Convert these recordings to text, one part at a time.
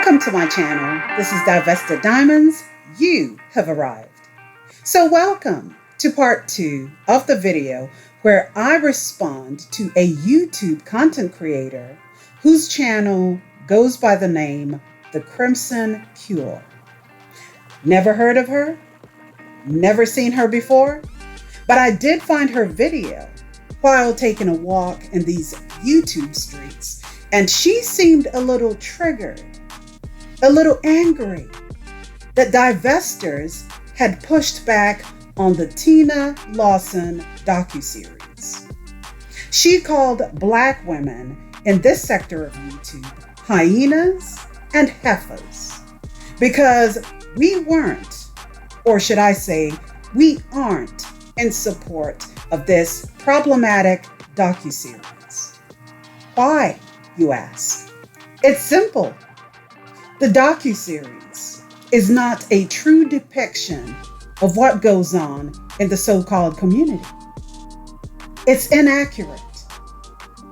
Welcome to my channel. This is Divested Diamonds. You have arrived. So welcome to part 2 of the video where I respond to a YouTube content creator whose channel goes by the name The Crimson Cure. Never heard of her? Never seen her before? But I did find her video while taking a walk in these YouTube streets, and she seemed a little triggered, a little angry that divestors had pushed back on the Knowles-Lawson docu-series. She called Black women in this sector of YouTube hyenas and heifers because we weren't, or should I say, we aren't in support of this problematic docu-series. Why, you ask? It's simple. The docu-series is not a true depiction of what goes on in the so-called community. It's inaccurate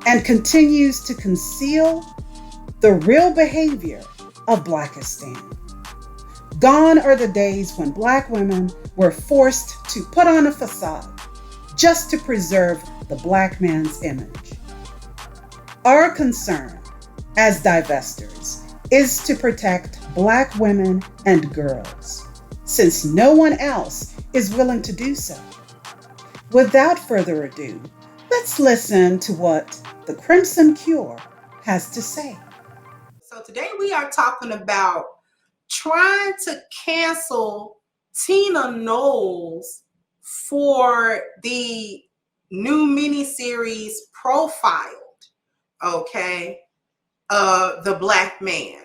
and continues to conceal the real behavior of Blackistan. Gone are the days when Black women were forced to put on a facade just to preserve the Black man's image. Our concern as divestors is to protect Black women and girls, since no one else is willing to do so. Without further ado, let's listen to what the Crimson Cure has to say. So today we are talking about trying to cancel Tina Knowles for the new miniseries Profiled, okay, the Black man.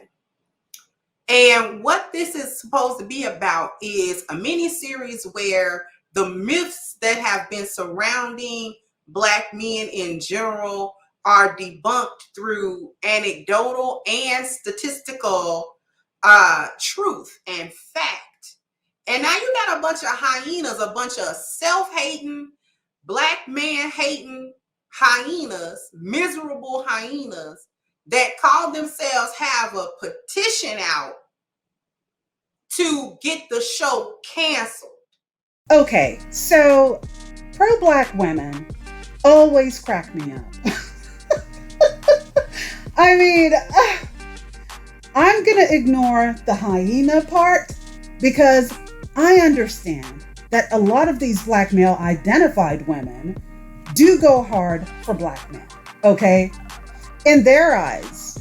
And what this is supposed to be about is a miniseries where the myths that have been surrounding Black men in general are debunked through anecdotal and statistical truth and fact. And now you got a bunch of hyenas, a bunch of self-hating, Black man-hating hyenas, miserable hyenas that call themselves have a petition out to get the show canceled. Okay, so pro-Black women always crack me up. I mean, I'm gonna ignore the hyena part because I understand that a lot of these Black male identified women do go hard for Black men, okay? In their eyes,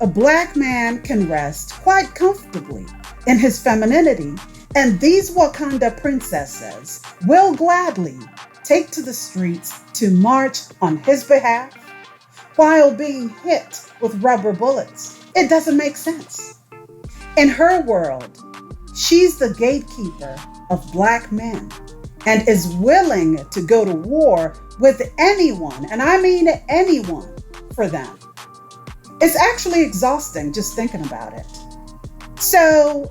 a Black man can rest quite comfortably in his femininity, and these Wakanda princesses will gladly take to the streets to march on his behalf while being hit with rubber bullets. It doesn't make sense. In her world, she's the gatekeeper of Black men and is willing to go to war with anyone, and I mean anyone, for them. It's actually exhausting just thinking about it. So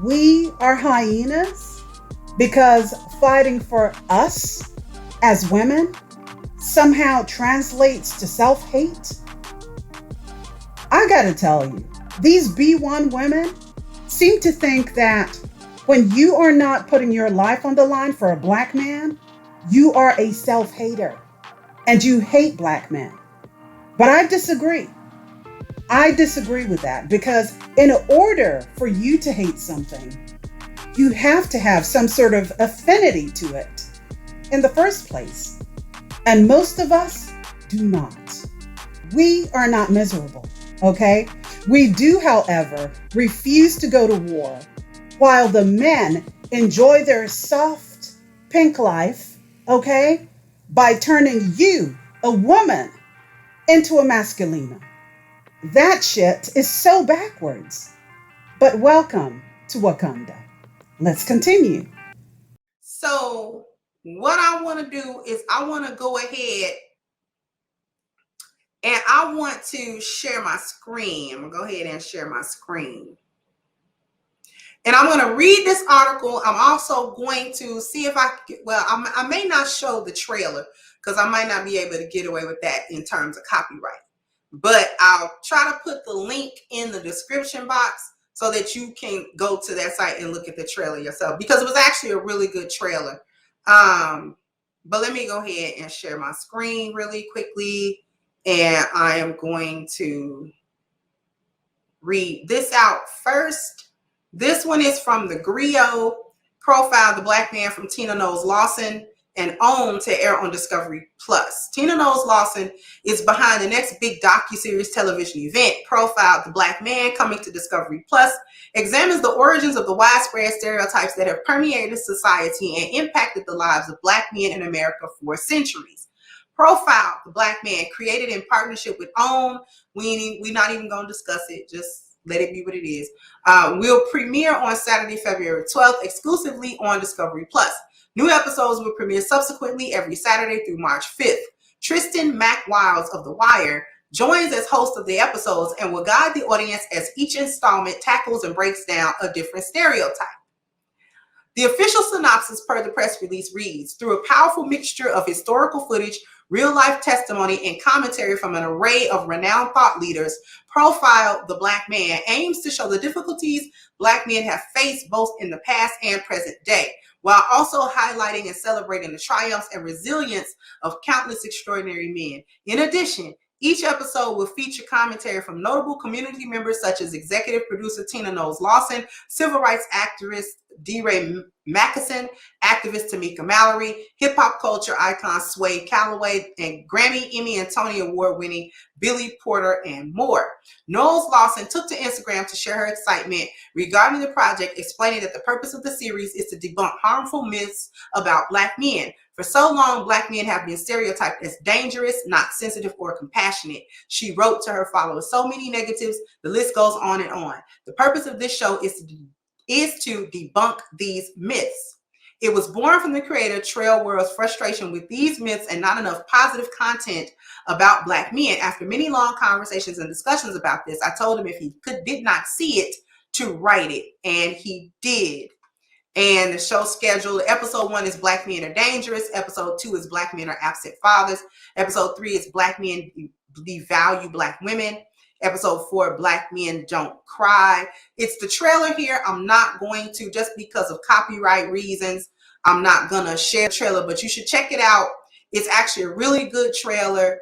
we are hyenas because fighting for us as women somehow translates to self-hate? I gotta tell you, these B1 women seem to think that when you are not putting your life on the line for a Black man, you are a self-hater and you hate Black men. But I disagree. I disagree with that because in order for you to hate something, you have to have some sort of affinity to it in the first place. And most of us do not. We are not miserable, okay? We do, however, refuse to go to war while the men enjoy their soft pink life, okay? By turning you, a woman, into a masculina. That shit is so backwards. But welcome to Wakanda. Let's continue. So what I want to do is I want to go ahead and I want to share my screen. I'm going to go ahead and share my screen. And I'm going to read this article. I'm also going to see if I may not show the trailer because I might not be able to get away with that in terms of copyright. but I'll try to put the link in the description box so that you can go to that site and look at the trailer yourself, because it was actually a really good trailer. But let me go ahead and share my screen really quickly, and I am going to read this out first. This one is from the Griot, profile the Black man from Tina Knowles-Lawson and OWN to air on Discovery Plus. Tina Knowles-Lawson is behind the next big docu-series television event. Profile the Black man, coming to Discovery Plus, examines the origins of the widespread stereotypes that have permeated society and impacted the lives of Black men in America for centuries. Profile the Black man, created in partnership with OWN. We're not even going to discuss it. Just let it be what it is. Will premiere on Saturday, February 12th, exclusively on Discovery Plus. New episodes will premiere subsequently every Saturday through March 5th. Tristan McWiles of The Wire joins as host of the episodes and will guide the audience as each installment tackles and breaks down a different stereotype. The official synopsis per the press release reads, through a powerful mixture of historical footage, real-life testimony, and commentary from an array of renowned thought leaders, Profile the Black Man aims to show the difficulties Black men have faced both in the past and present day, while also highlighting and celebrating the triumphs and resilience of countless extraordinary men. In addition, each episode will feature commentary from notable community members such as executive producer Tina Knowles-Lawson, civil rights activist DeRay Mackison, activist Tamika Mallory, hip-hop culture icon Sway Calloway, and Grammy, Emmy, and Tony Award-winning Billy Porter, and more. Knowles-Lawson took to Instagram to share her excitement regarding the project, explaining that the purpose of the series is to debunk harmful myths about Black men. For so long, Black men have been stereotyped as dangerous, not sensitive or compassionate. She wrote to her followers, so many negatives, the list goes on and on. The purpose of this show is to debunk these myths. It was born from the creator Trail World's frustration with these myths and not enough positive content about Black men. After many long conversations and discussions about this, I told him if he did not see it, to write it, and he did. And the show schedule, episode 1 is Black Men Are Dangerous. Episode 2 is Black Men Are Absent Fathers. Episode 3 is Black Men Devalue Black Women. Episode 4, Black Men Don't Cry. It's the trailer here. I'm not going to, just because of copyright reasons, I'm not going to share the trailer, but you should check it out. It's actually a really good trailer.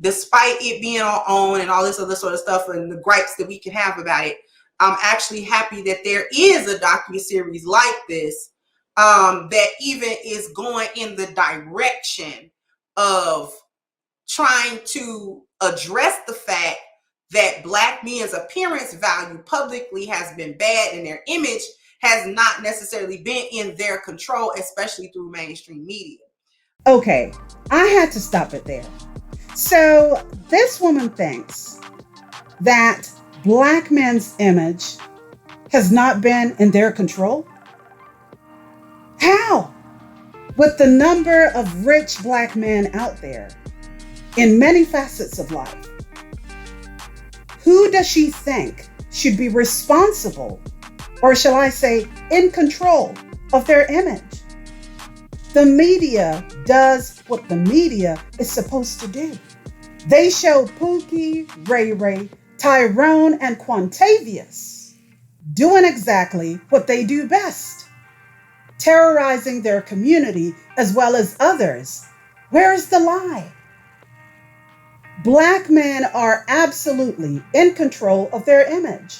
Despite it being on OWN and all this other sort of stuff and the gripes that we can have about it, I'm actually happy that there is a docu-series like this that even is going in the direction of trying to address the fact that Black men's appearance value publicly has been bad and their image has not necessarily been in their control, especially through mainstream media. Okay, I had to stop it there. So this woman thinks that Black men's image has not been in their control? How? With the number of rich Black men out there in many facets of life, who does she think should be responsible, or shall I say, in control of their image? The media does what the media is supposed to do. They show Pookie, Ray Ray, Tyrone, and Quantavious doing exactly what they do best, terrorizing their community as well as others. Where is the lie? Black men are absolutely in control of their image.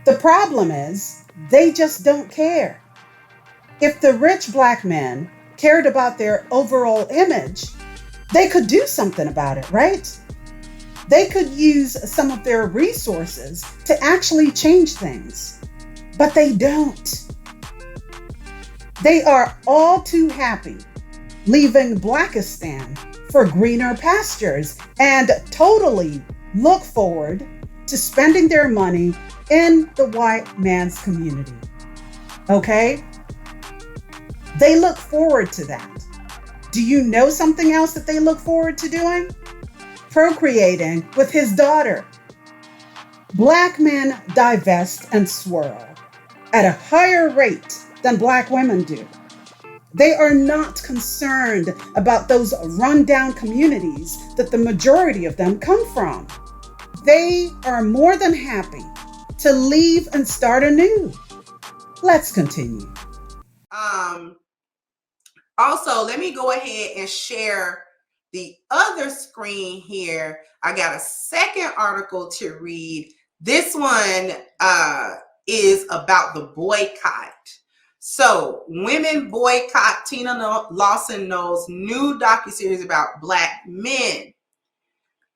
The problem is they just don't care. If the rich Black men cared about their overall image, they could do something about it, right? They could use some of their resources to actually change things, but they don't. They are all too happy leaving Blackistan for greener pastures and totally look forward to spending their money in the white man's community. Okay? They look forward to that. Do you know something else that they look forward to doing? Procreating with his daughter. Black men divest and swirl at a higher rate than Black women do. They are not concerned about those rundown communities that the majority of them come from. They are more than happy to leave and start anew. Let's continue. Also, let me go ahead and share the other screen here. I got a second article to read. This one is about the boycott. So, women boycott Tina Lawson Knowles' new docuseries about Black men.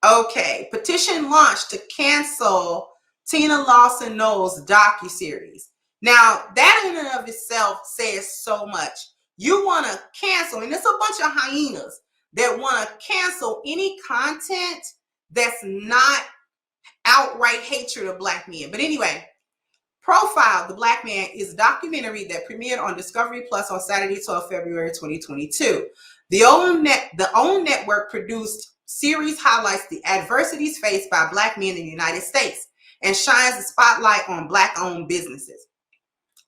Okay, petition launched to cancel Tina Lawson Knowles' docuseries. Now, that in and of itself says so much. You want to cancel, and it's a bunch of hyenas that want to cancel any content that's not outright hatred of Black men. But anyway, Profile, the Black Man is a documentary that premiered on Discovery Plus on Saturday, 12 February 2022. The OWN network produced series highlights the adversities faced by Black men in the United States and shines the spotlight on Black-owned businesses.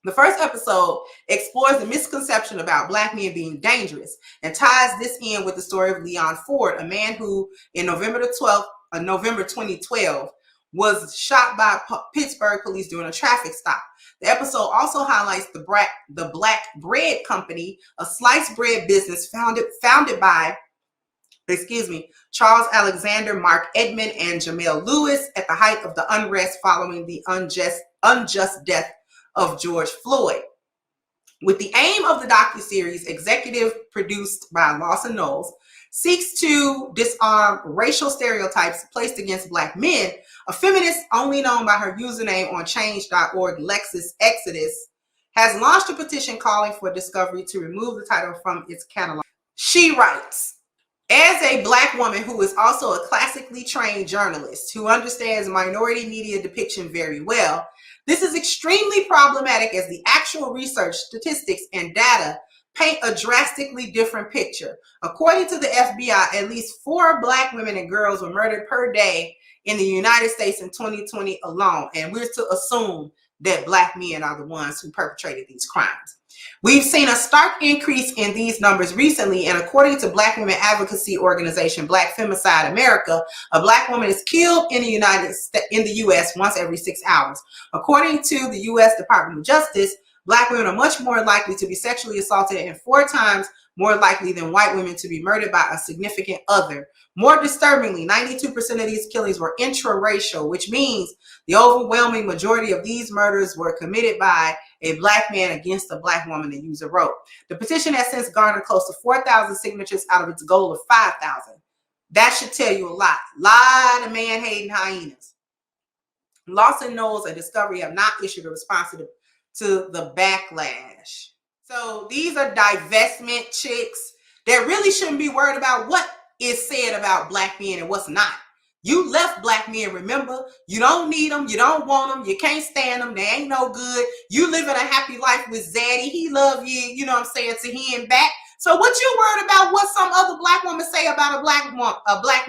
The first episode explores the misconception about Black men being dangerous and ties this in with the story of Leon Ford, a man who in November 2012 was shot by Pittsburgh police during a traffic stop. The episode also highlights the Black Bread Company, a sliced bread business founded by Charles Alexander, Mark Edmond, and Jamel Lewis at the height of the unrest following the unjust death of George Floyd. With the aim of the docuseries, executive produced by Lawson Knowles, seeks to disarm racial stereotypes placed against Black men, a feminist only known by her username on change.org, Lexis Exodus, has launched a petition calling for Discovery to remove the title from its catalog. She writes, as a Black woman who is also a classically trained journalist who understands minority media depiction very well, this is extremely problematic as the actual research, statistics, and data paint a drastically different picture. According to the FBI, at least 4 Black women and girls were murdered per day in the United States in 2020 alone, and we're to assume that Black men are the ones who perpetrated these crimes. We've seen a stark increase in these numbers recently, and according to Black women advocacy organization Black Femicide America, a Black woman is killed in the U.S. once every 6 hours. According to the U.S. Department of Justice, Black women are much more likely to be sexually assaulted and 4 times more likely than white women to be murdered by a significant other. More disturbingly, 92% of these killings were intraracial, which means the overwhelming majority of these murders were committed by a Black man against a Black woman, the user wrote. The petition has since garnered close to 4,000 signatures out of its goal of 5,000. That should tell you a lot. Lot of man-hating hyenas. Lawson Knowles and Discovery have not issued a response to the backlash. So these are divestment chicks that really shouldn't be worried about what is said about Black men and what's not. You left Black men, remember? You don't need them. You don't want them. You can't stand them. They ain't no good. You living a happy life with Zaddy. He love you, you know what I'm saying, to him back. So what you worried about what some other Black woman say about a Black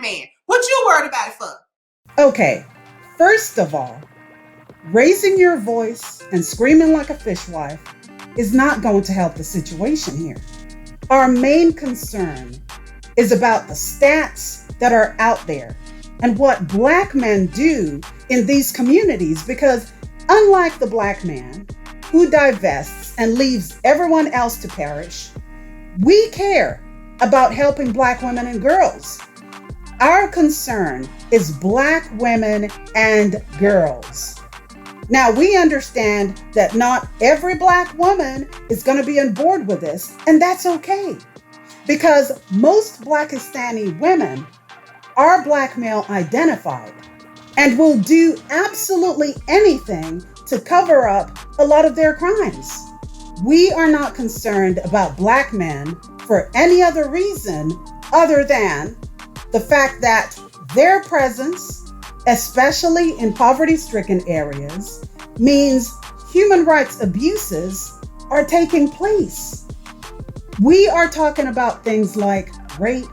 man? What you worried about it for? Okay, first of all, raising your voice and screaming like a fishwife is not going to help the situation here. Our main concern is about the stats that are out there and what Black men do in these communities, because unlike the Black man who divests and leaves everyone else to perish, we care about helping Black women and girls. Our concern is Black women and girls. Now, we understand that not every Black woman is going to be on board with this, and that's okay, because most Blackistani women are Black male identified and will do absolutely anything to cover up a lot of their crimes. We are not concerned about Black men for any other reason other than the fact that their presence, especially in poverty-stricken areas, means human rights abuses are taking place. We are talking about things like rape,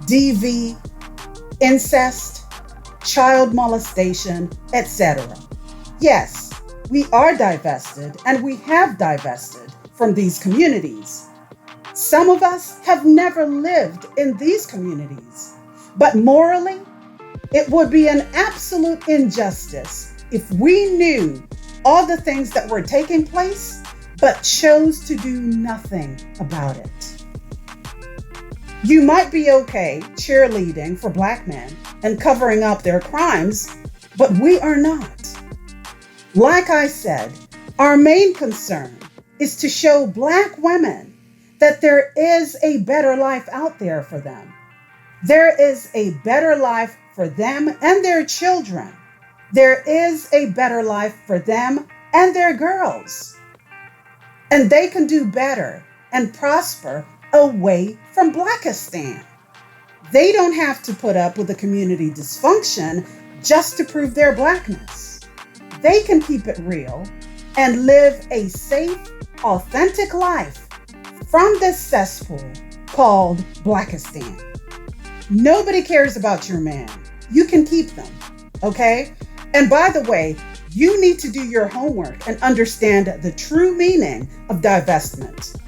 DV, incest, child molestation, etc. Yes, we are divested, and we have divested from these communities. Some of us have never lived in these communities, but morally, it would be an absolute injustice if we knew all the things that were taking place, but chose to do nothing about it. You might be okay cheerleading for Black men and covering up their crimes, but we are not. Like I said, our main concern is to show Black women that there is a better life out there for them. There is a better life for them and their children. There is a better life for them and their girls. And they can do better and prosper away from Blackistan. They don't have to put up with the community dysfunction just to prove their Blackness. They can keep it real and live a safe, authentic life from this cesspool called Blackistan. Nobody cares about your man. You can keep them, okay? And by the way, you need to do your homework and understand the true meaning of divestment.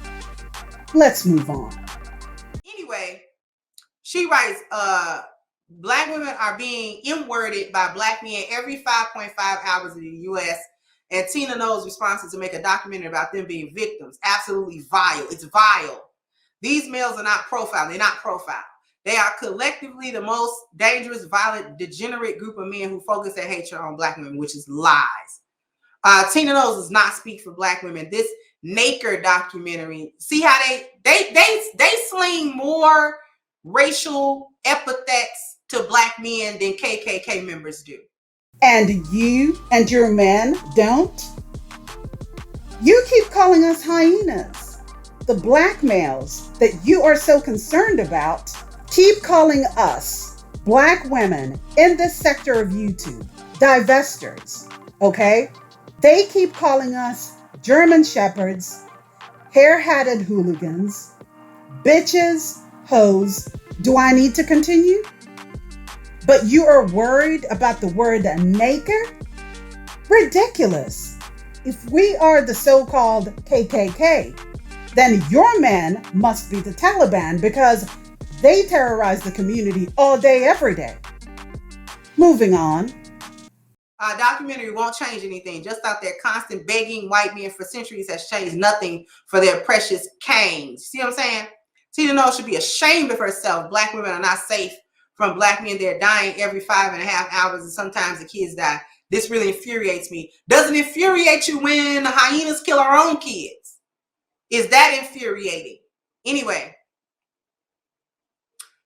Let's move on. Anyway, she writes, Black women are being M-worded by Black men every 5.5 hours in the U.S., and Tina Knowles' response is to make a documentary about them being victims. Absolutely vile. It's vile. These males are not profiled. They're not profiled. They are collectively the most dangerous, violent, degenerate group of men who focus their hatred on Black women, which is lies. Tina Knowles does not speak for Black women. This Naker documentary, see how they sling more racial epithets to Black men than KKK members do. And you and your men don't? You keep calling us hyenas. The Black males that you are so concerned about keep calling us, Black women in this sector of YouTube, divestors, okay? They keep calling us German shepherds, hair-hatted hooligans, bitches, hoes. Do I need to continue? But you are worried about the word naked? Ridiculous. If we are the so-called KKK, then your men must be the Taliban because they terrorize the community all day, every day. Moving on. Documentary won't change anything. Just out there constant begging white men for centuries has changed nothing for their precious canes. See what I'm saying? Tina Knowles should be ashamed of herself. Black women are not safe from Black men. They're dying every 5.5 hours, and sometimes the kids die. This really infuriates me. Doesn't infuriate you when the hyenas kill our own kids? Is that infuriating? Anyway,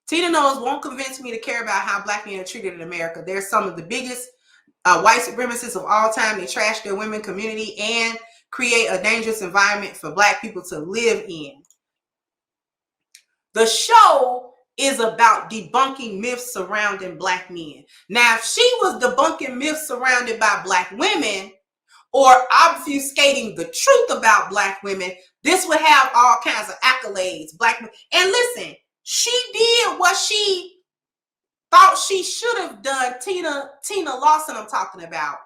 Tina Knowles won't convince me to care about how Black men are treated in America. They're some of the biggest white supremacists of all time. They trash their women community and create a dangerous environment for Black people to live in. The show is about debunking myths surrounding Black men. Now, if she was debunking myths surrounded by Black women or obfuscating the truth about Black women, this would have all kinds of accolades. Black women. And listen, she did what she thought she should have done. Knowles-Lawson I'm talking about,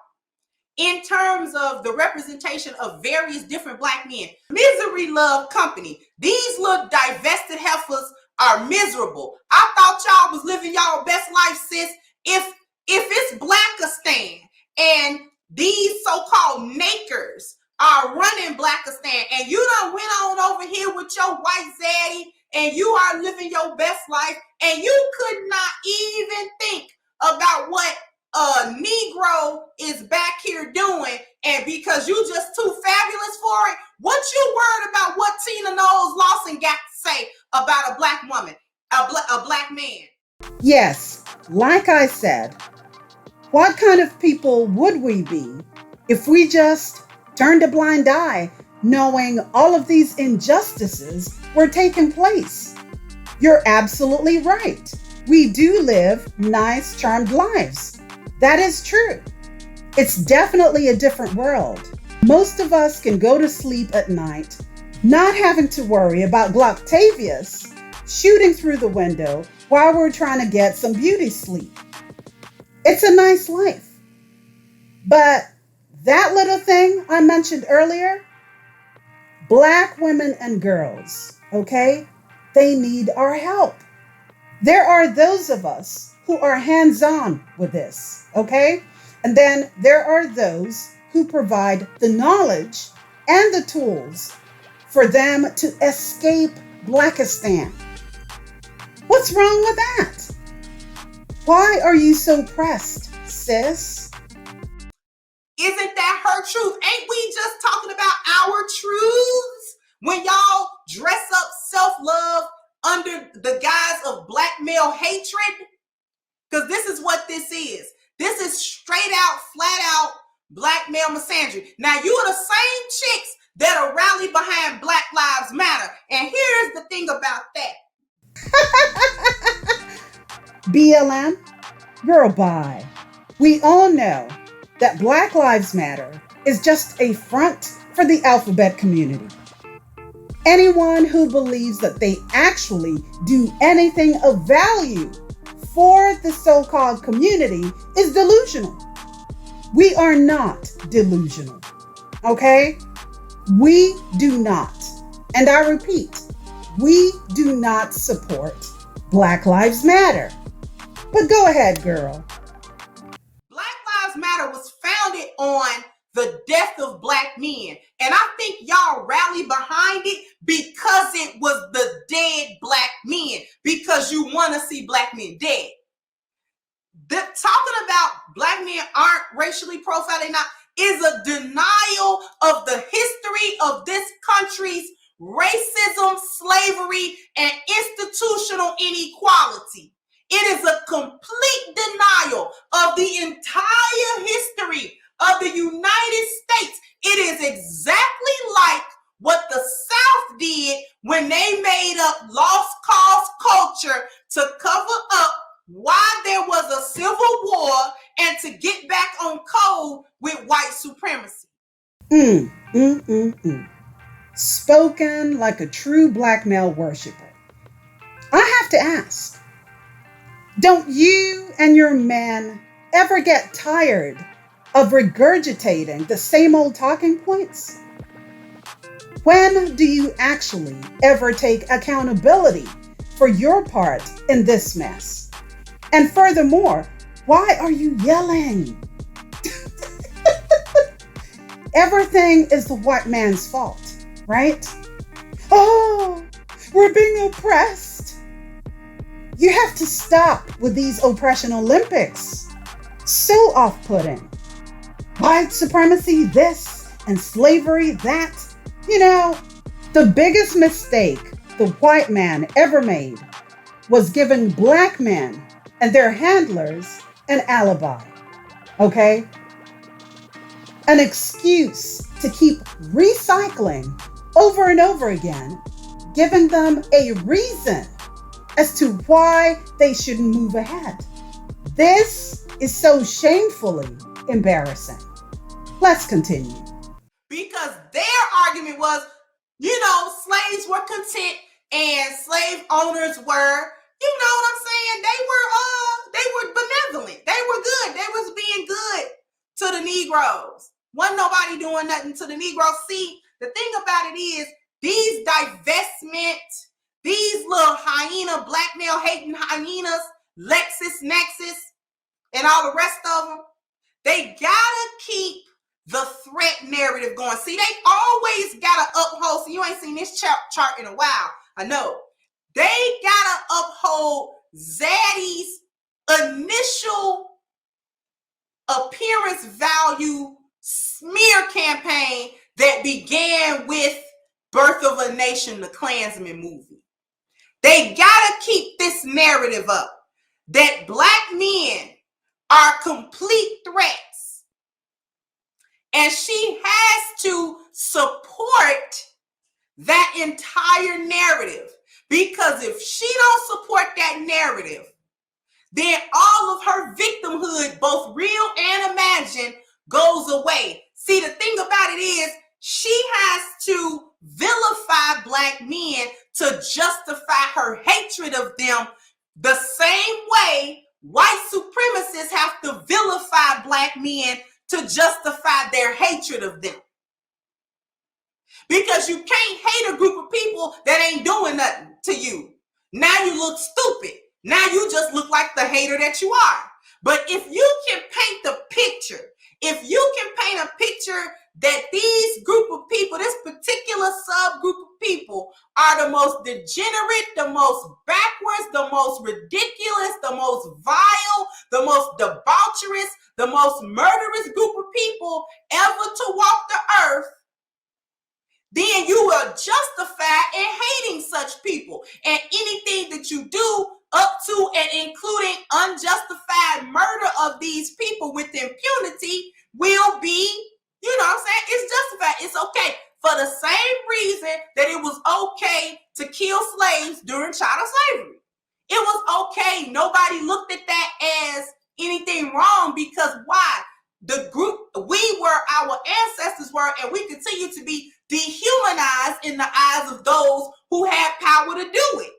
in terms of the representation of various different Black men. Misery love company. These little divested heifers are miserable. I thought y'all was living y'all best life, sis. If it's Blackistan and these so-called nakers are running Blackistan, and you done went on over here with your white zaddy and you are living your best life, and you could not even think about what a Negro is back here doing, and because you just too fabulous for it, what you worried about what Tina Knowles-Lawson got to say about a Black woman, a Black man? Yes, like I said, what kind of people would we be if we just turned a blind eye knowing all of these injustices were taking place? You're absolutely right. We do live nice, charmed lives. That is true. It's definitely a different world. Most of us can go to sleep at night not having to worry about Glocktavius shooting through the window while we're trying to get some beauty sleep. It's a nice life. But that little thing I mentioned earlier, Black women and girls, okay? They need our help. There are those of us who are hands-on with this, okay? And then there are those who provide the knowledge and the tools for them to escape Blackistan. What's wrong with that? Why are you so pressed, sis? Isn't that her truth? Ain't we just talking about our truths? When y'all dress up self-love under the guise of black male hatred? Because this is what this is. This is straight out, flat out black male misandry. Now, you are the same chicks that are rally behind Black Lives Matter. And here's the thing about that. BLM, girl, bye. We all know that Black Lives Matter is just a front for the alphabet community. Anyone who believes that they actually do anything of value for the so-called community is delusional. We are not delusional, okay? We do not, and I repeat, we do not support Black Lives Matter. But go ahead, girl. Black Lives Matter was founded on the death of black men. And I think y'all rally behind it because it was the dead black men, because you want to see black men dead. Talking about black men aren't racially profiled, not, is a denial of the history of this country's racism, slavery, and institutional inequality. It is a complete denial of the entire history of the United States. It is exactly like what the South did when they made up lost cause culture to cover up why there was a civil war and to get back on code with white supremacy. Spoken like a true black male worshiper. I have to ask, don't you and your men ever get tired of regurgitating the same old talking points? When do you actually ever take accountability for your part in this mess? And furthermore, why are you yelling? Everything is the white man's fault, right? Oh, we're being oppressed. You have to stop with these oppression Olympics. So off-putting. White supremacy this and slavery that. You know, the biggest mistake the white man ever made was giving black men and their handlers an alibi, okay? An excuse to keep recycling over and over again, giving them a reason as to why they shouldn't move ahead. This is so shamefully embarrassing. Let's continue. Because their argument was, slaves were content and slave owners were, what I'm saying? They were benevolent. They were good. They was being good to the Negroes. Wasn't nobody doing nothing to the Negroes. See, the thing about it is these divestment, these little hyena, black male hating hyenas, LexisNexis, and all the rest of them, they gotta keep the threat narrative going. See, they always gotta uphold. So you ain't seen this chart in a while. I know. They gotta uphold Zaddy's initial appearance value smear campaign that began with Birth of a Nation, the Klansman movie. They gotta keep this narrative up that black men are complete threats. And she has to support that entire narrative. Because if she don't support that narrative, then all of her victimhood, both real and imagined, goes away. See, the thing about it is, she has to vilify black men to justify her hatred of them the same way white supremacists have to vilify black men to justify their hatred of them. because you can't hate a group of people that ain't doing nothing to you. Now you look stupid. Now you just look like the hater that you are. But if you can paint the picture, if you can paint a picture that these group of people, this particular subgroup of people are the most degenerate, the most backwards, the most ridiculous, the most vile, the most debaucherous, the most murderous group of people ever to walk the earth, then you are justified in hating such people. And anything that you do up to and including unjustified murder of these people with impunity will be, you know what I'm saying, it's justified. It's okay. For the same reason that it was okay to kill slaves during child slavery. It was okay. Nobody looked at that as anything wrong, because why? The group, we were, our ancestors were, and we continue to be dehumanized in the eyes of those who had power to do it.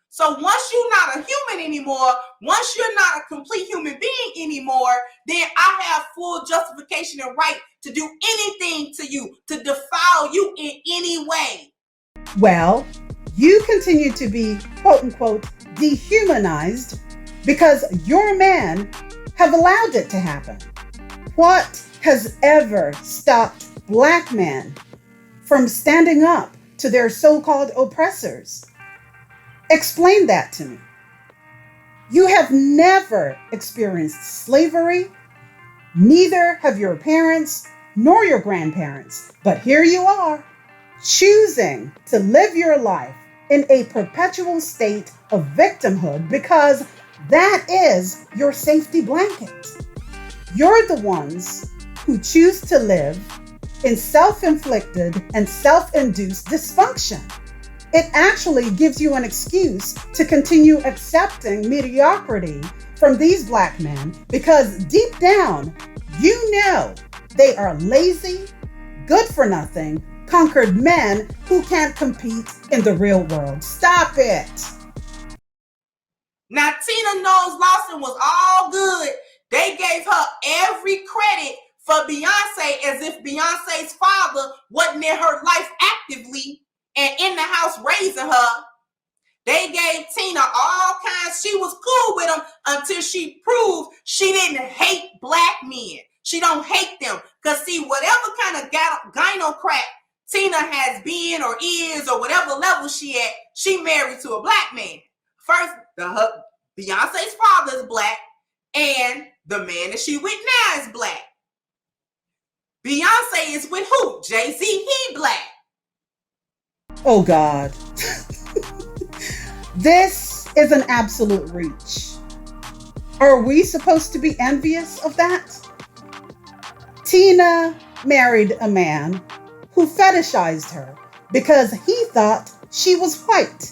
So once you're not a human anymore, once you're not a complete human being anymore, then I have full justification and right to do anything to you, to defile you in any way. Well, you continue to be, quote unquote, dehumanized because your men have allowed it to happen. What has ever stopped Black men from standing up to their so-called oppressors? Explain that to me. You have never experienced slavery, neither have your parents nor your grandparents, but here you are, choosing to live your life in a perpetual state of victimhood because that is your safety blanket. You're the ones who choose to live in self-inflicted and self-induced dysfunction. It actually gives you an excuse to continue accepting mediocrity from these Black men because deep down, you know they are lazy, good-for-nothing, conquered men who can't compete in the real world. Stop it. Now, Tina Knowles-Lawson was all good. They gave her every credit for Beyonce as if Beyonce's father wasn't in her life actively and in the house raising her. They gave Tina all kinds. She was cool with them until she proved she didn't hate Black men. She don't hate them. Because see, whatever kind of gynocrat Tina has been or is or whatever level she at, she married to a Black man. First, Beyonce's father is Black and the man that she with now is Black. Beyonce is with who? Jay-Z, he Black. Oh God. This is an absolute reach. Are we supposed to be envious of that? Tina married a man who fetishized her because he thought she was white.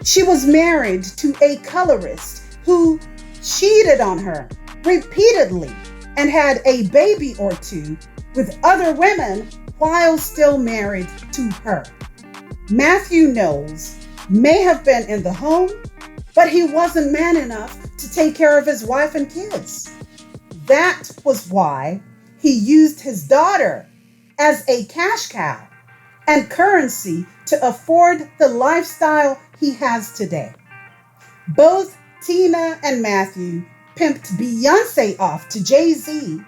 She was married to a colorist who cheated on her repeatedly and had a baby or two with other women while still married to her. Matthew Knowles may have been in the home, but he wasn't man enough to take care of his wife and kids. That was why he used his daughter as a cash cow and currency to afford the lifestyle he has today. Both Tina and Matthew pimped Beyonce off to Jay-Z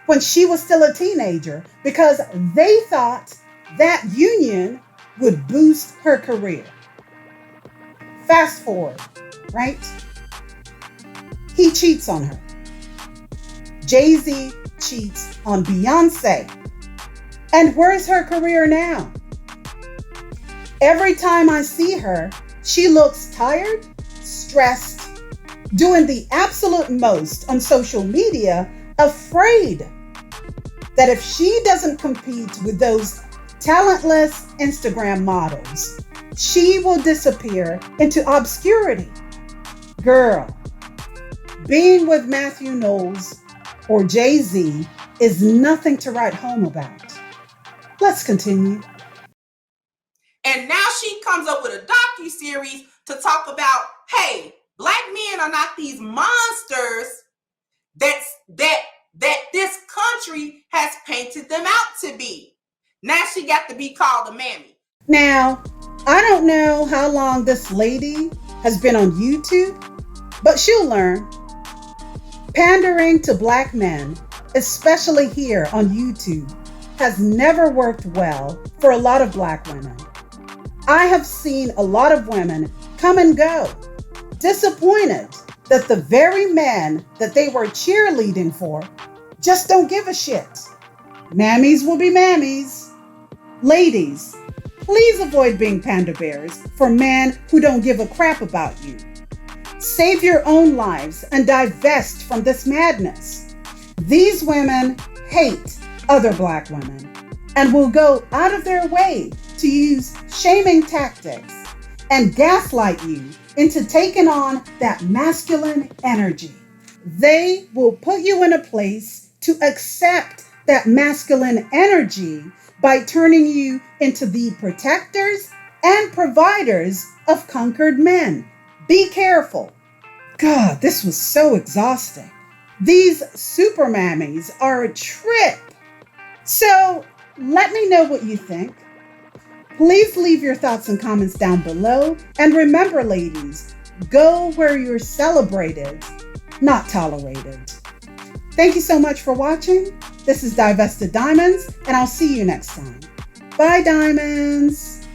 when she was still a teenager because they thought that union would boost her career. Fast forward, right? He cheats on her. Jay-Z cheats on Beyonce. And where's her career now? Every time I see her, she looks tired, stressed, doing the absolute most on social media, afraid that if she doesn't compete with those talentless Instagram models, she will disappear into obscurity. Girl, being with Matthew Knowles or Jay-Z is nothing to write home about. Let's continue. And now she comes up with a docu-series to talk about, hey, Black men are not these monsters that this country has painted them out to be. Now she got to be called a mammy. Now, I don't know how long this lady has been on YouTube, but she'll learn. Pandering to black men, especially here on YouTube, has never worked well for a lot of black women. I have seen a lot of women come and go, disappointed that the very men that they were cheerleading for just don't give a shit. Mammies will be mammies. Ladies, please avoid being panda bears for men who don't give a crap about you. Save your own lives and divest from this madness. These women hate other black women and will go out of their way to use shaming tactics and gaslight you into taking on that masculine energy. They will put you in a place to accept that masculine energy by turning you into the protectors and providers of conquered men. Be careful. God, this was so exhausting. These super mammies are a trip. So let me know what you think. Please leave your thoughts and comments down below. And remember, ladies, go where you're celebrated, not tolerated. Thank you so much for watching. This is Divested Diamonds, and I'll see you next time. Bye, diamonds.